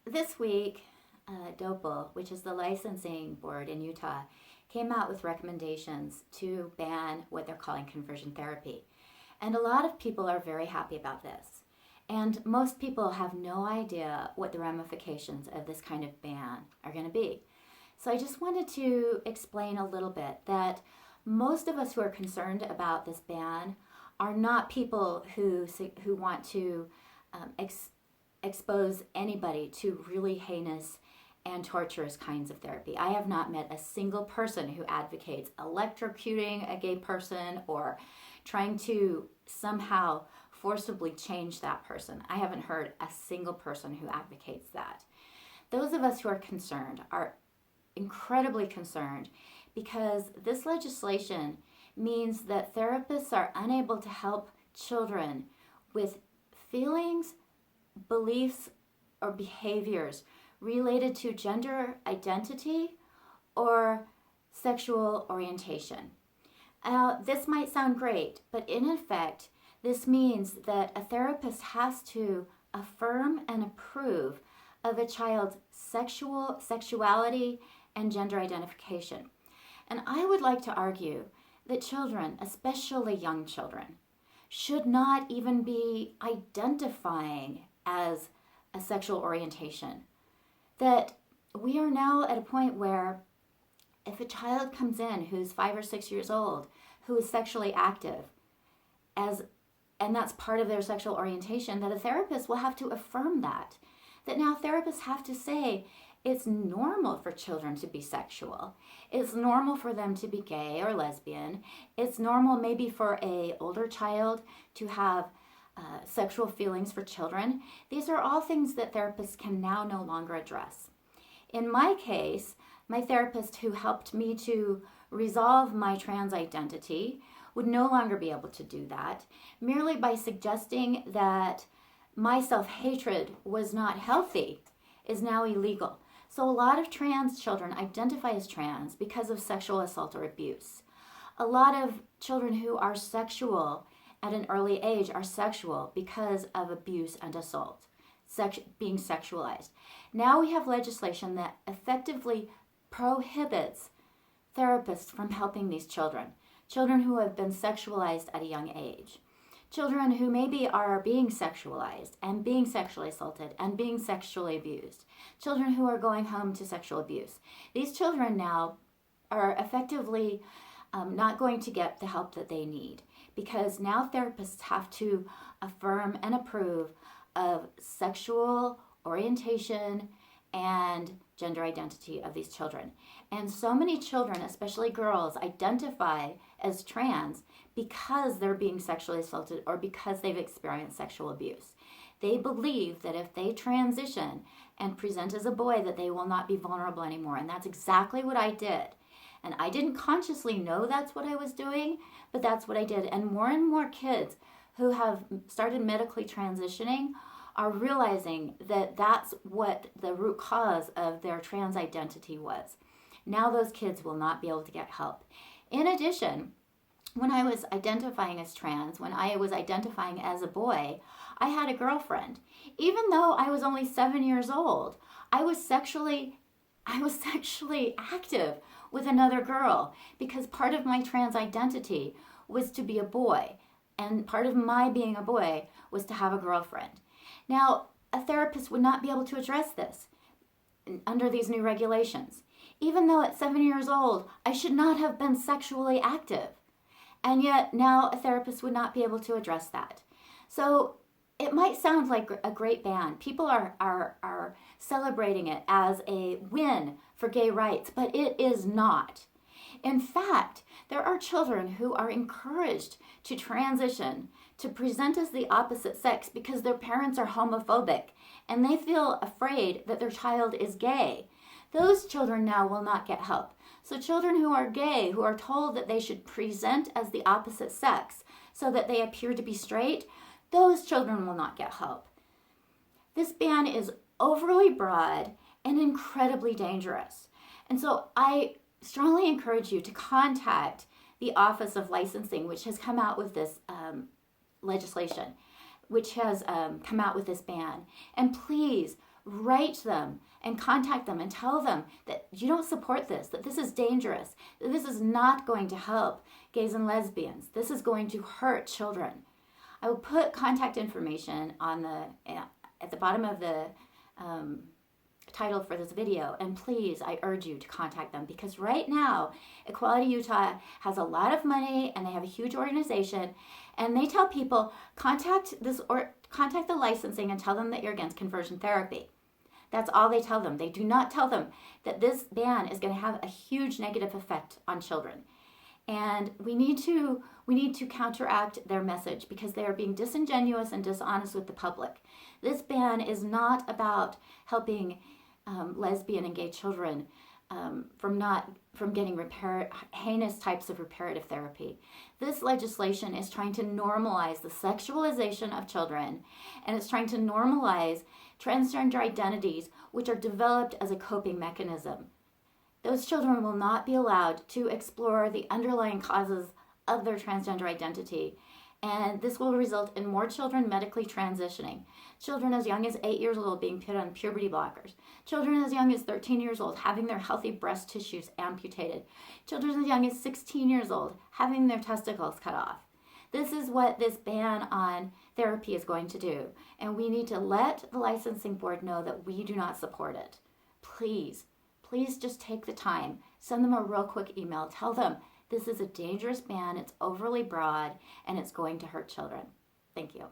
This week, DOPL, which is the licensing board in Utah, came out with recommendations to ban what they're calling conversion therapy. And a lot of people are very happy about this. And most people have no idea what the ramifications of this kind of ban are going to be. So I just wanted to explain a little bit that most of us who are concerned about this ban are not people who want to expose anybody to really heinous and torturous kinds of therapy. I have not met a single person who advocates electrocuting a gay person or trying to somehow forcibly change that person. I haven't heard a single person who advocates that. Those of us who are concerned are incredibly concerned because this legislation means that therapists are unable to help children with feelings, beliefs, or behaviors related to gender identity or sexual orientation. This might sound great, but in effect, this means that a therapist has to affirm and approve of a child's sexuality and gender identification. And I would like to argue that children, especially young children, should not even be identifying as a sexual orientation. That we are now at a point where if a child comes in who's 5 or 6 years old, who is sexually active, and that's part of their sexual orientation, that a therapist will have to affirm that. That now therapists have to say, it's normal for children to be sexual. It's normal for them to be gay or lesbian. It's normal maybe for an older child to have sexual feelings for children. These are all things that therapists can now no longer address. In my case, my therapist who helped me to resolve my trans identity would no longer be able to do that merely by suggesting that my self-hatred was not healthy is now illegal. So a lot of trans children identify as trans because of sexual assault or abuse. A lot of children who are sexual at an early age are sexual because of abuse and assault, being sexualized. Now we have legislation that effectively prohibits therapists from helping these children who have been sexualized at a young age. Children who maybe are being sexualized and being sexually assaulted and being sexually abused. Children who are going home to sexual abuse. These children now are effectively not going to get the help that they need because now therapists have to affirm and approve of sexual orientation and gender identity of these children. And so many children, especially girls, identify as trans because they're being sexually assaulted or because they've experienced sexual abuse. They believe that if they transition and present as a boy that they will not be vulnerable anymore. And that's exactly what I did. And I didn't consciously know that's what I was doing, but that's what I did. And more kids who have started medically transitioning are realizing that that's what the root cause of their trans identity was. Now those kids will not be able to get help. In addition, when I was identifying as trans, when I was identifying as a boy, I had a girlfriend. Even though I was only 7 years old, I was sexually active with another girl because part of my trans identity was to be a boy. And part of my being a boy was to have a girlfriend. Now, a therapist would not be able to address this under these new regulations. Even though at 7 years old, I should not have been sexually active. And yet now a therapist would not be able to address that. So it might sound like a great ban. People are celebrating it as a win for gay rights, but it is not. In fact, there are children who are encouraged to transition, to present as the opposite sex because their parents are homophobic and they feel afraid that their child is gay. Those children now will not get help. So children who are gay, who are told that they should present as the opposite sex so that they appear to be straight, those children will not get help. This ban is overly broad and incredibly dangerous. And so I strongly encourage you to contact the Office of Licensing, which has come out with this legislation, which has come out with this ban. And please write them and contact them and tell them that you don't support this, that this is dangerous, that this is not going to help gays and lesbians. This is going to hurt children. I will put contact information on at the bottom of the title for this video, and please, I urge you to contact them, because right now Equality Utah has a lot of money and they have a huge organization, and they tell people contact the licensing and tell them that you're against conversion therapy. That's all they tell them. They do not tell them that this ban is going to have a huge negative effect on children. And we need to counteract their message, because they are being disingenuous and dishonest with the public. This ban is not about helping lesbian and gay children from getting heinous types of reparative therapy. This legislation is trying to normalize the sexualization of children, and it's trying to normalize transgender identities, which are developed as a coping mechanism. Those children will not be allowed to explore the underlying causes of their transgender identity, and this will result in more children medically transitioning. Children as young as 8 years old being put on puberty blockers. Children as young as 13 years old having their healthy breast tissues amputated. Children as young as 16 years old having their testicles cut off. This is what this ban on therapy is going to do, and we need to let the licensing board know that we do not support it. Please just take the time, send them a real quick email, tell them this is a dangerous ban, it's overly broad, and it's going to hurt children. Thank you.